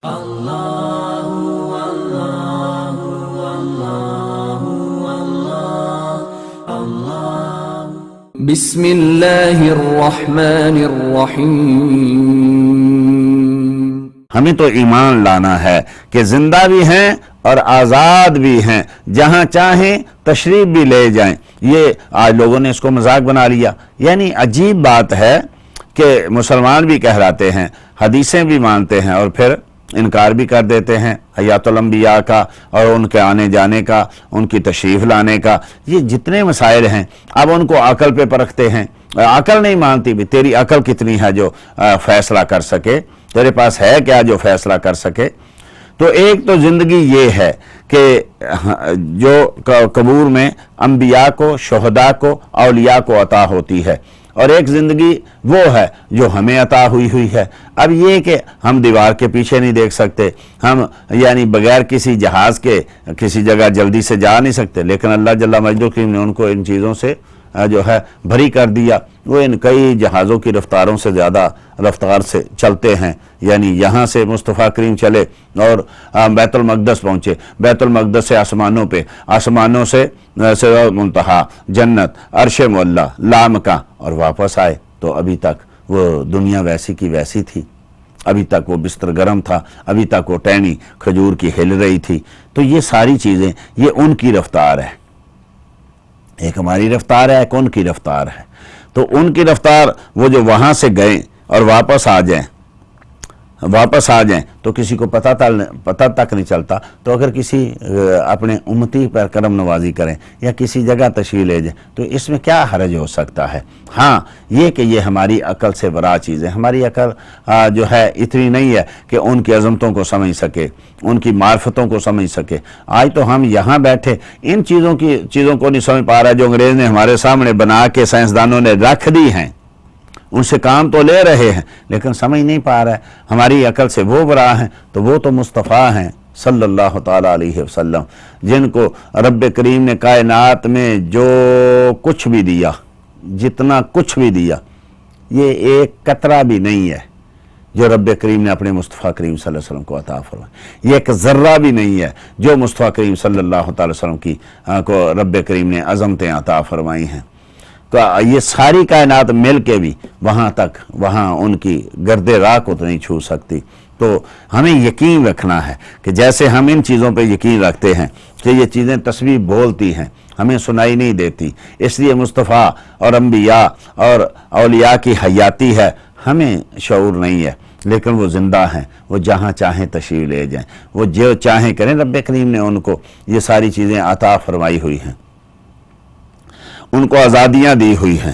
بسم اللہ الرحمن الرحیم۔ ہمیں تو ایمان لانا ہے کہ زندہ بھی ہیں اور آزاد بھی ہیں، جہاں چاہیں تشریف بھی لے جائیں۔ یہ آج لوگوں نے اس کو مذاق بنا لیا، یعنی عجیب بات ہے کہ مسلمان بھی کہلاتے ہیں، حدیثیں بھی مانتے ہیں، اور پھر انکار بھی کر دیتے ہیں حیات الانبیاء کا اور ان کے آنے جانے کا، ان کی تشریف لانے کا۔ یہ جتنے مسائل ہیں اب ان کو عقل پہ پرکھتے ہیں۔ عقل نہیں مانتی بھی، تیری عقل کتنی ہے جو فیصلہ کر سکے؟ تیرے پاس ہے کیا جو فیصلہ کر سکے؟ تو ایک تو زندگی یہ ہے کہ جو قبور میں انبیاء کو، شہداء کو، اولیاء کو عطا ہوتی ہے، اور ایک زندگی وہ ہے جو ہمیں عطا ہوئی ہے۔ اب یہ کہ ہم دیوار کے پیچھے نہیں دیکھ سکتے، ہم یعنی بغیر کسی جہاز کے کسی جگہ جلدی سے جا نہیں سکتے، لیکن اللہ جل مجدہ کریم نے ان کو ان چیزوں سے جو ہے بھری کر دیا۔ وہ ان کئی جہازوں کی رفتاروں سے زیادہ رفتار سے چلتے ہیں، یعنی یہاں سے مصطفیٰ کریم چلے اور بیت المقدس پہنچے، بیت المقدس سے آسمانوں پہ، آسمانوں سے سدرۃ المنتہا، جنت، عرش معلیٰ، لامکاں، اور واپس آئے تو ابھی تک وہ دنیا ویسی کی ویسی تھی، ابھی تک وہ بستر گرم تھا، ابھی تک وہ ٹہنی کھجور کی ہل رہی تھی۔ تو یہ ساری چیزیں یہ ان کی رفتار ہے، ایک ہماری رفتار ہے، ایک ان کی رفتار ہے۔ تو ان کی رفتار وہ جو وہاں سے گئے اور واپس آ جائیں تو کسی کو پتہ تک نہیں چلتا۔ تو اگر کسی اپنے امتی پر کرم نوازی کریں یا کسی جگہ تشریف لے جائیں تو اس میں کیا حرج ہو سکتا ہے؟ ہاں یہ کہ یہ ہماری عقل سے برا چیز ہے۔ ہماری عقل جو ہے اتنی نہیں ہے کہ ان کی عظمتوں کو سمجھ سکے، ان کی معرفتوں کو سمجھ سکے۔ آج تو ہم یہاں بیٹھے ان چیزوں کو نہیں سمجھ پا رہا جو انگریز نے ہمارے سامنے بنا کے سائنسدانوں نے رکھ دی ہیں، ان سے کام تو لے رہے ہیں لیکن سمجھ نہیں پا رہا ہے۔ ہماری عقل سے وہ برا ہیں، تو وہ تو مصطفیٰ ہیں صلی اللہ تعالیٰ علیہ وسلم، جن کو رب کریم نے کائنات میں جو کچھ بھی دیا، جتنا کچھ بھی دیا، یہ ایک قطرہ بھی نہیں ہے جو رب کریم نے اپنے مصطفیٰ کریم صلی اللہ علیہ وسلم کو عطا فرمایا۔ یہ ایک ذرہ بھی نہیں ہے جو مصطفیٰ کریم صلی اللہ تعالی وسلم کو رب کریم نے عظمتیں عطا فرمائی ہیں۔ تو یہ ساری کائنات مل کے بھی وہاں ان کی گرد راہ کو تو نہیں چھو سکتی۔ تو ہمیں یقین رکھنا ہے کہ جیسے ہم ان چیزوں پہ یقین رکھتے ہیں کہ یہ چیزیں تسبیح بولتی ہیں، ہمیں سنائی نہیں دیتی، اس لیے مصطفیٰ اور انبیاء اور اولیاء کی حیاتی ہے، ہمیں شعور نہیں ہے، لیکن وہ زندہ ہیں، وہ جہاں چاہیں تشریف لے جائیں، وہ جو چاہیں کریں۔ رب کریم نے ان کو یہ ساری چیزیں عطا فرمائی ہوئی ہیں، ان کو آزادیاں دی ہوئی ہیں،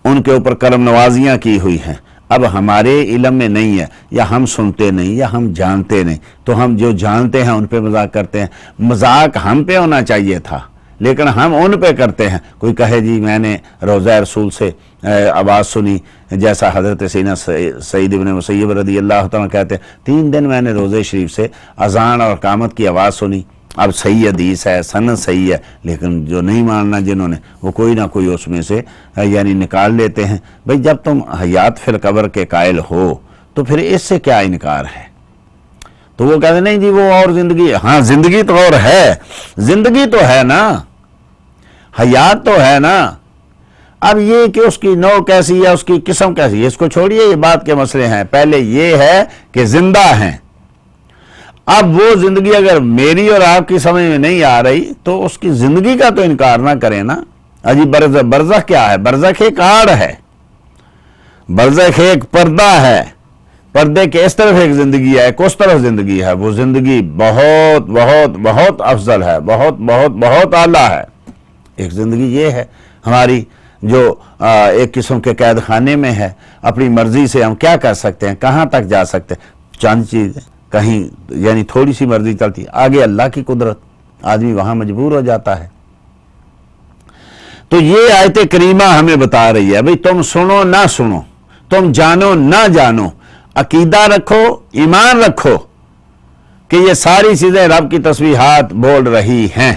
ان کے اوپر کرم نوازیاں کی ہوئی ہیں۔ اب ہمارے علم میں نہیں ہے، یا ہم سنتے نہیں، یا ہم جانتے نہیں، تو ہم جو جانتے ہیں ان پہ مذاق کرتے ہیں۔ مذاق ہم پہ ہونا چاہیے تھا لیکن ہم ان پہ کرتے ہیں۔ کوئی کہے جی میں نے روضہ رسول سے آواز سنی، جیسا حضرت سیدنا سعید ابن مسیب رضی اللہ تعالیٰ کہتے ہیں 3 دن میں نے روضہ شریف سے اذان اور اقامت کی آواز سنی۔ اب صحیح حدیث ہے، سند صحیح ہے، لیکن جو نہیں ماننا جنہوں نے، وہ کوئی نہ کوئی اس میں سے یعنی نکال لیتے ہیں۔ بھئی جب تم حیات فی القبر کے قائل ہو تو پھر اس سے کیا انکار ہے؟ تو وہ کہتے ہیں نہیں جی وہ اور زندگی، ہاں زندگی تو اور ہے، زندگی تو ہے نا، حیات تو ہے نا۔ اب یہ کہ اس کی نوع کیسی ہے، اس کی قسم کیسی ہے، اس کو چھوڑیے، یہ بات کے مسئلے ہیں۔ پہلے یہ ہے کہ زندہ ہیں۔ اب وہ زندگی اگر میری اور آپ کی سمجھ میں نہیں آ رہی تو اس کی زندگی کا تو انکار نہ کریں نا۔ اجی برزخ کیا ہے؟ برزخ ایک آڑ ہے، برزخ ایک پردہ ہے، پردے کے اس طرف ایک زندگی ہے، ایک اس طرف زندگی ہے۔ وہ زندگی بہت بہت بہت افضل ہے، بہت بہت بہت اعلیٰ ہے۔ ایک زندگی یہ ہے ہماری جو ایک قسم کے قید خانے میں ہے، اپنی مرضی سے ہم کیا کر سکتے ہیں، کہاں تک جا سکتے ہیں، چند چیزیں کہیں یعنی تھوڑی سی مرضی چلتی، آگے اللہ کی قدرت، آدمی وہاں مجبور ہو جاتا ہے۔ تو یہ آیت کریمہ ہمیں بتا رہی ہے بھئی تم سنو نہ سنو، تم جانو نہ جانو، عقیدہ رکھو، ایمان رکھو کہ یہ ساری چیزیں رب کی تسبیحات بول رہی ہیں۔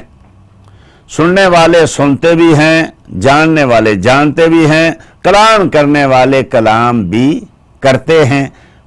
سننے والے سنتے بھی ہیں، جاننے والے جانتے بھی ہیں، کلام کرنے والے کلام بھی کرتے ہیں۔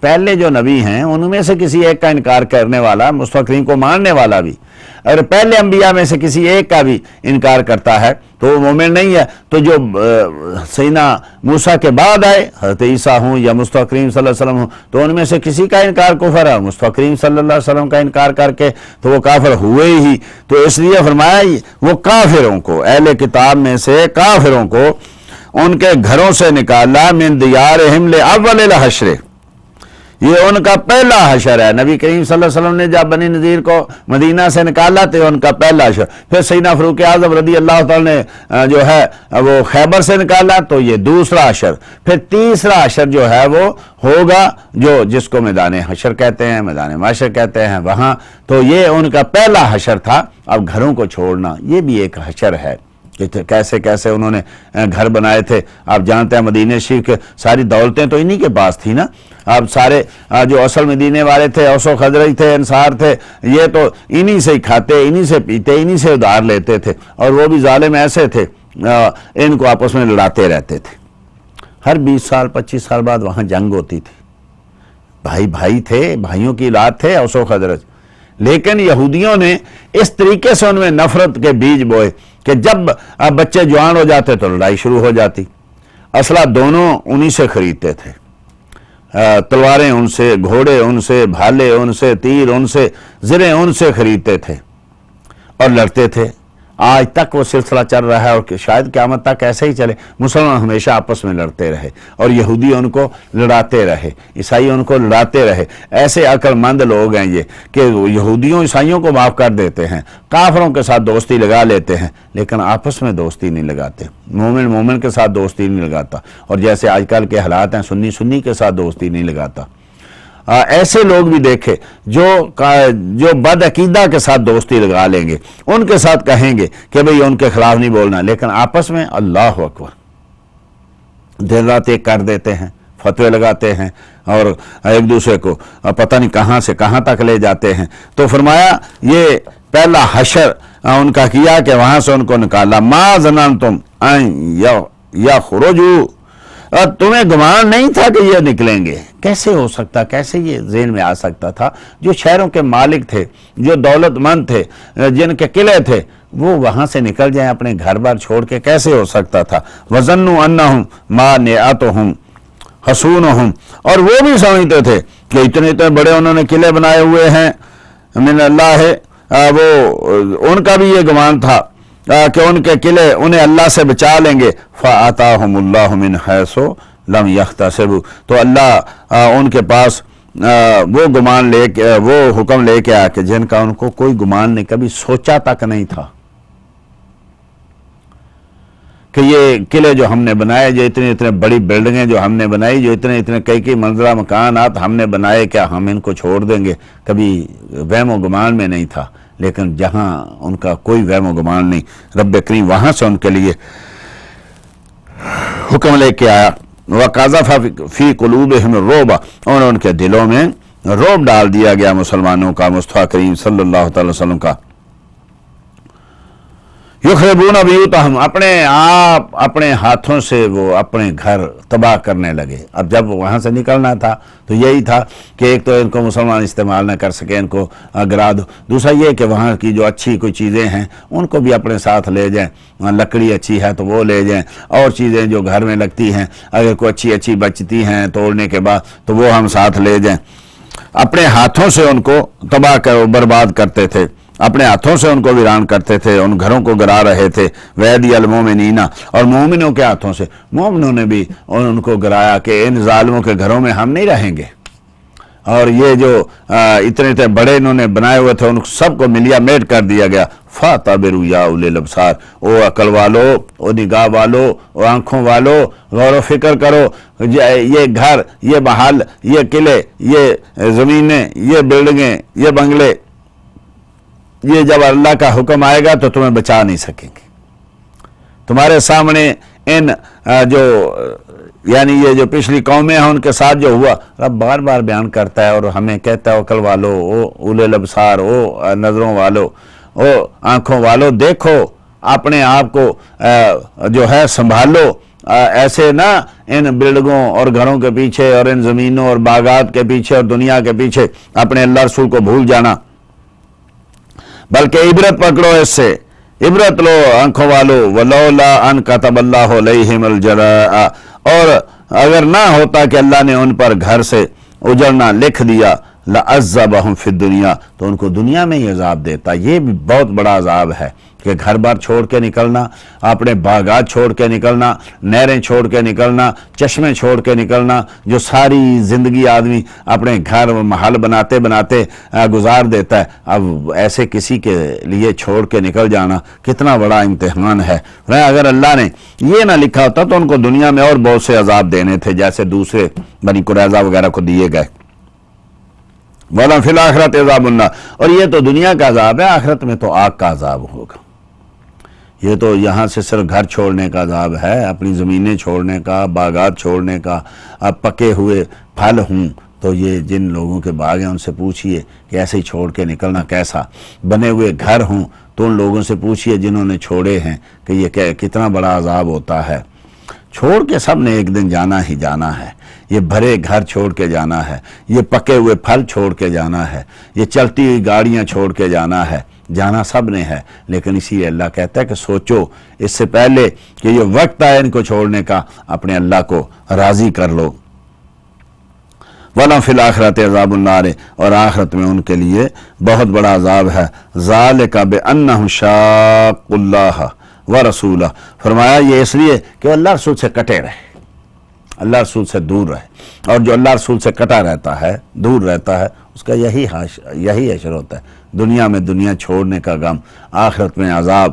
پہلے جو نبی ہیں ان میں سے کسی ایک کا انکار کرنے والا، مصطفیٰ کریم کو ماننے والا بھی، اگر پہلے انبیاء میں سے کسی ایک کا بھی انکار کرتا ہے تو وہ مومن نہیں ہے۔ تو جو سیدنا موسیٰ کے بعد آئے، حضرت عیسیٰ ہوں یا مصطفیٰ کریم صلی اللہ علیہ وسلم ہوں، تو ان میں سے کسی کا انکار کفر ہے، مصطفیٰ کریم صلی اللہ علیہ وسلم کا انکار کر کے تو وہ کافر ہوئے ہی۔ تو اس لیے فرمایا وہ کافروں کو، اہل کتاب میں سے کافروں کو ان کے گھروں سے نکالا، من دیارہم لأول الحشر، یہ ان کا پہلا حشر ہے۔ نبی کریم صلی اللہ علیہ وسلم نے جب بنی نذیر کو مدینہ سے نکالا تو ان کا پہلا حشر، پھر سیدنا فاروق اعظم رضی اللہ تعالی نے جو ہے وہ خیبر سے نکالا تو یہ دوسرا حشر، پھر تیسرا حشر جو ہے وہ ہوگا جو جس کو میدان حشر کہتے ہیں، میدان محشر کہتے ہیں وہاں، تو یہ ان کا پہلا حشر تھا۔ اب گھروں کو چھوڑنا یہ بھی ایک حشر ہے، کیسے کیسے انہوں نے گھر بنائے تھے۔ آپ جانتے ہیں مدینہ شریف کے ساری دولتیں تو انہی کے پاس تھی نا، اب سارے جو اصل مدینے والے تھے، اوس و خزرج تھے، انصار تھے، یہ تو انہی سے ہی کھاتے، انہی سے پیتے، انہی سے ادھار لیتے تھے، اور وہ بھی ظالم ایسے تھے ان کو آپس میں لڑاتے رہتے تھے۔ ہر 20 سال 25 سال بعد وہاں جنگ ہوتی تھی، بھائی تھے، بھائیوں کی اولاد تھے اوس و خزرج، لیکن یہودیوں نے اس طریقے سے ان میں نفرت کے بیج بوئے کہ جب بچے جوان ہو جاتے تو لڑائی شروع ہو جاتی۔ اسلحہ دونوں انہی سے خریدتے تھے، تلواریں ان سے، گھوڑے ان سے، بھالے ان سے، تیر ان سے، زریں ان سے خریدتے تھے اور لڑتے تھے۔ آج تک وہ سلسلہ چل رہا ہے اور شاید قیامت تک ایسے ہی چلے۔ مسلمان ہمیشہ آپس میں لڑتے رہے اور یہودی ان کو لڑاتے رہے، عیسائی ان کو لڑاتے رہے۔ ایسے عقل مند لوگ ہیں یہ کہ یہودیوں عیسائیوں کو معاف کر دیتے ہیں، کافروں کے ساتھ دوستی لگا لیتے ہیں، لیکن آپس میں دوستی نہیں لگاتے۔ مومن مومن کے ساتھ دوستی نہیں لگاتا، اور جیسے آج کل کے حالات ہیں سنی سنی کے ساتھ دوستی نہیں لگاتا۔ ایسے لوگ بھی دیکھے جو بد عقیدہ کے ساتھ دوستی لگا لیں گے، ان کے ساتھ کہیں گے کہ بھئی ان کے خلاف نہیں بولنا، لیکن آپس میں اللہ اکبر دن رات ایک کر دیتے ہیں، فتوے لگاتے ہیں اور ایک دوسرے کو پتہ نہیں کہاں سے کہاں تک لے جاتے ہیں۔ تو فرمایا یہ پہلا حشر ان کا کیا کہ وہاں سے ان کو نکالا۔ ما ظننتم ان یخرجوا، اور تمہیں گمان نہیں تھا کہ یہ نکلیں گے۔ کیسے ہو سکتا، کیسے یہ ذہن میں آ سکتا تھا؟ جو شہروں کے مالک تھے، جو دولت مند تھے، جن کے قلعے تھے، وہ وہاں سے نکل جائیں اپنے گھر بار چھوڑ کے، کیسے ہو سکتا تھا؟ وَظَنُّوا أَنَّهُمْ مَانِعَتُهُمْ حَصُونُهُمْ، اور وہ بھی سمجھتے تھے کہ اتنے بڑے انہوں نے قلعے بنائے ہوئے ہیں من اللہ، وہ ان کا بھی یہ گمان تھا کہ ان کے قلعے انہیں اللہ سے بچا لیں گے۔ فَآتَاهُمُ اللَّهُ مِنْ حَيْثُ لَمْ يَحْتَسِبُوا، تو اللہ ان کے پاس وہ گمان لے کے، وہ حکم لے کے آیا کہ جن کا ان کو کوئی گمان نہیں، کبھی سوچا تک نہیں تھا کہ یہ قلعے جو ہم نے بنائے، جو اتنے بڑی بلڈنگیں جو ہم نے بنائی، جو اتنے کئی منزلہ مکانات ہم نے بنائے، کیا ہم ان کو چھوڑ دیں گے؟ کبھی وہم و گمان میں نہیں تھا۔ لیکن جہاں ان کا کوئی وہم و گمان نہیں، رب کریم وہاں سے ان کے لیے حکم لے کے آیا۔ وَقَذَفَ فِي قُلُوبِهِمُ الرُّعْبَ، اور ان کے دلوں میں رعب ڈال دیا گیا مسلمانوں کا، مصطفیٰ کریم صلی اللہ تعالی وسلم کا۔ یخربون بیوتہم، اپنے ہاتھوں سے وہ اپنے گھر تباہ کرنے لگے۔ اب جب وہاں سے نکلنا تھا تو یہی تھا کہ ایک تو ان کو مسلمان استعمال نہ کر سکے، ان کو گرا دو، دوسرا یہ کہ وہاں کی جو اچھی کوئی چیزیں ہیں ان کو بھی اپنے ساتھ لے جائیں، لکڑی اچھی ہے تو وہ لے جائیں، اور چیزیں جو گھر میں لگتی ہیں اگر کوئی اچھی بچتی ہیں توڑنے کے بعد تو وہ ہم ساتھ لے جائیں۔ اپنے ہاتھوں سے ان کو تباہ کر برباد کرتے تھے، اپنے ہاتھوں سے ان کو ویران کرتے تھے، ان گھروں کو گرا رہے تھے۔ وَيَدِيَ الْمُؤْمِنِينَ، اور مومنوں کے ہاتھوں سے، مومنوں نے بھی ان کو گرایا کہ ان ظالموں کے گھروں میں ہم نہیں رہیں گے۔ اور یہ جو اتنے بڑے انہوں نے بنائے ہوئے تھے ان سب کو ملیا میٹ کر دیا گیا۔ فَاعْتَبِرُوا يَا أُولِي الْأَبْصَارِ، او عقل والو، او نگاہ والو، او آنکھوں والو، غور و فکر کرو۔ یہ گھر، یہ محل، یہ قلعے، یہ زمینیں، یہ بلڈنگیں، یہ بنگلے، یہ جب اللہ کا حکم آئے گا تو تمہیں بچا نہیں سکیں گے۔ تمہارے سامنے ان جو یعنی یہ جو پچھلی قومیں ہیں ان کے ساتھ جو ہوا، رب بار بار بیان کرتا ہے اور ہمیں کہتا ہے عقل والو، او اولے الابصار، او نظروں والو، او آنکھوں والو، دیکھو اپنے آپ کو جو ہے سنبھالو ایسے نہ ان بلڈنگوں اور گھروں کے پیچھے اور ان زمینوں اور باغات کے پیچھے اور دنیا کے پیچھے اپنے اللہ رسول کو بھول جانا، بلکہ عبرت پکڑو، اس سے عبرت لو آنکھوں والو۔ ولولا ان كتب اللہ علیہم الجلاء، اور اگر نہ ہوتا کہ اللہ نے ان پر گھر سے اجڑنا لکھ دیا، لعذبہم فی الدنیا، تو ان کو دنیا میں ہی عذاب دیتا۔ یہ بھی بہت بڑا عذاب ہے کہ گھر بار چھوڑ کے نکلنا، اپنے باغات چھوڑ کے نکلنا، نہریں چھوڑ کے نکلنا، چشمے چھوڑ کے نکلنا، جو ساری زندگی آدمی اپنے گھر محل بناتے بناتے گزار دیتا ہے، اب ایسے کسی کے لیے چھوڑ کے نکل جانا کتنا بڑا امتحان ہے۔ اگر اللہ نے یہ نہ لکھا ہوتا تو ان کو دنیا میں اور بہت سے عذاب دینے تھے، جیسے دوسرے بنی قریظہ وغیرہ کو دیے گئے۔ وَلَا فِي الْآخِرَةِ عَذَابٌ النَّارِ، اور یہ تو دنیا کا عذاب ہے، آخرت میں تو آگ کا عذاب ہوگا۔ یہ تو یہاں سے صرف گھر چھوڑنے کا عذاب ہے، اپنی زمینیں چھوڑنے کا، باغات چھوڑنے کا۔ اب پکے ہوئے پھل ہوں تو یہ جن لوگوں کے باغ ہیں ان سے پوچھئے کہ ایسے ہی چھوڑ کے نکلنا کیسا، بنے ہوئے گھر ہوں تو ان لوگوں سے پوچھئے جنہوں نے چھوڑے ہیں کہ یہ کتنا بڑا عذاب ہوتا ہے۔ چھوڑ کے سب نے ایک دن جانا ہی جانا ہے، یہ بھرے گھر چھوڑ کے جانا ہے، یہ پکے ہوئے پھل چھوڑ کے جانا ہے، یہ چلتی ہوئی گاڑیاں چھوڑ کے جانا ہے، جانا سب نے ہے۔ لیکن اسی لیے اللہ کہتا ہے کہ سوچو اس سے پہلے کہ یہ وقت آئے ان کو چھوڑنے کا، اپنے اللہ کو راضی کر لو۔ وَلَا فِي الْآخِرَةِ عَذَابُ النَّارِ، اور آخرت میں ان کے لیے بہت بڑا عذاب ہے۔ ذَلِكَ بِأَنَّهُمْ شَاقُّوا اللَّهَ وَرَسُولَهُ، فرمایا یہ اس لیے کہ وہ اللہ رسول سے کٹے رہے، اللہ رسول سے دور رہے، اور جو اللہ رسول سے کٹا رہتا ہے، دور رہتا ہے، اس کا یہی حشر ہوتا ہے۔ دنیا میں دنیا چھوڑنے کا غم، آخرت میں عذاب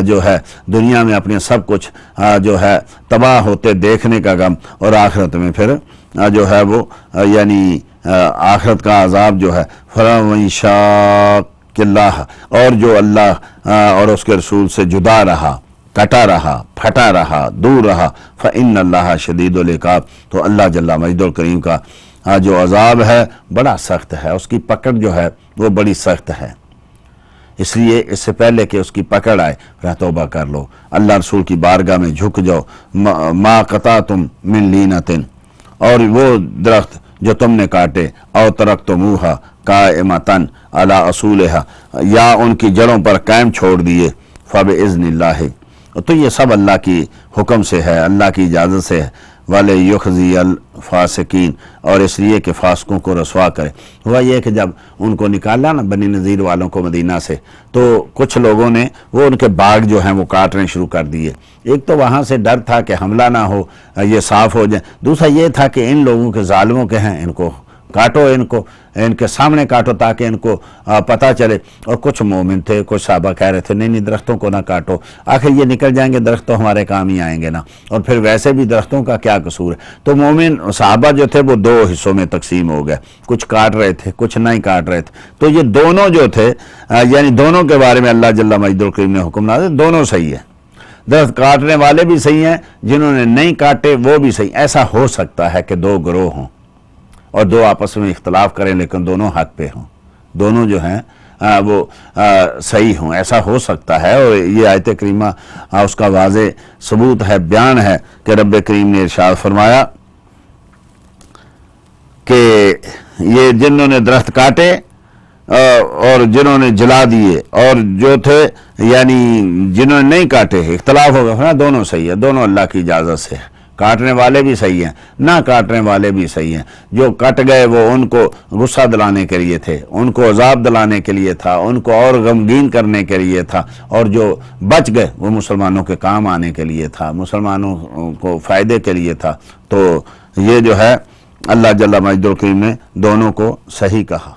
جو ہے، دنیا میں اپنے سب کچھ جو ہے تباہ ہوتے دیکھنے کا غم، اور آخرت میں پھر جو ہے وہ یعنی آخرت کا عذاب جو ہے۔ فَمَن يُشَاقِّ اللَّهَ، اور جو اللہ اور اس کے رسول سے جدا رہا، کٹا رہا، پھٹا رہا، دور رہا، فَإِنَّ اللَّهَ شَدِيدُ الْعِقَابِ، تو اللہ جل مجدہ الکریم کا جو عذاب ہے بڑا سخت ہے، اس کی پکڑ جو ہے وہ بڑی سخت ہے۔ اس لیے اس سے پہلے کہ اس کی پکڑ آئے توبہ کر لو، اللہ رسول کی بارگاہ میں جھک جاؤ۔ ما قطعتم من لینۃ، اور وہ درخت جو تم نے کاٹے، او ترکتموہا قائمۃ علی اصولہا، یا ان کی جڑوں پر قائم چھوڑ دیے، فباذن اللہ، تو یہ سب اللہ کی حکم سے ہے، اللہ کی اجازت سے ہے۔ وَلِيُخْزِيَ الْفَاسِقِينَ، اور اس لیے کہ فاسقوں کو رسوا کرے۔ ہوا یہ کہ جب ان کو نکالا نا بنی نذیر والوں کو مدینہ سے، تو کچھ لوگوں نے وہ ان کے باغ جو ہیں وہ کاٹنے شروع کر دیے۔ ایک تو وہاں سے ڈر تھا کہ حملہ نہ ہو، یہ صاف ہو جائیں، دوسرا یہ تھا کہ ان لوگوں کے ظالموں کے ہیں، ان کو کاٹو، ان کے سامنے کاٹو تاکہ ان کو پتہ چلے۔ اور کچھ مومن تھے، کچھ صحابہ کہہ رہے تھے نہیں درختوں کو نہ کاٹو، آخر یہ نکل جائیں گے، درخت تو ہمارے کام ہی آئیں گے نا، اور پھر ویسے بھی درختوں کا کیا قصور ہے۔ تو مومن صحابہ جو تھے وہ دو حصوں میں تقسیم ہو گئے، کچھ کاٹ رہے تھے، کچھ نہیں کاٹ رہے تھے۔ تو یہ دونوں جو تھے یعنی دونوں کے بارے میں اللہ جل مجدہ الکریم نے حکم نازل، دونوں صحیح ہے، درخت کاٹنے والے بھی صحیح ہیں، جنہوں نے نہیں کاٹے وہ بھی صحیح۔ ایسا ہو سکتا ہے کہ دو گروہ ہوں اور دو آپس میں اختلاف کریں، لیکن دونوں حق پہ ہوں، دونوں جو ہیں وہ صحیح ہوں، ایسا ہو سکتا ہے۔ اور یہ آیت کریمہ اس کا واضح ثبوت ہے، بیان ہے کہ رب کریم نے ارشاد فرمایا کہ یہ جنہوں نے درخت کاٹے اور جنہوں نے جلا دیے، اور جو تھے یعنی جنہوں نے نہیں کاٹے، اختلاف ہوگا، دونوں صحیح ہے، دونوں اللہ کی اجازت سے، کاٹنے والے بھی صحیح ہیں، نہ کاٹنے والے بھی صحیح ہیں۔ جو کٹ گئے وہ ان کو غصہ دلانے کے لیے تھے، ان کو عذاب دلانے کے لیے تھا، ان کو اور غمگین کرنے کے لیے تھا، اور جو بچ گئے وہ مسلمانوں کے کام آنے کے لیے تھا، مسلمانوں کو فائدے کے لیے تھا۔ تو یہ جو ہے اللہ جل مجدہ الکریم نے دونوں کو صحیح کہا۔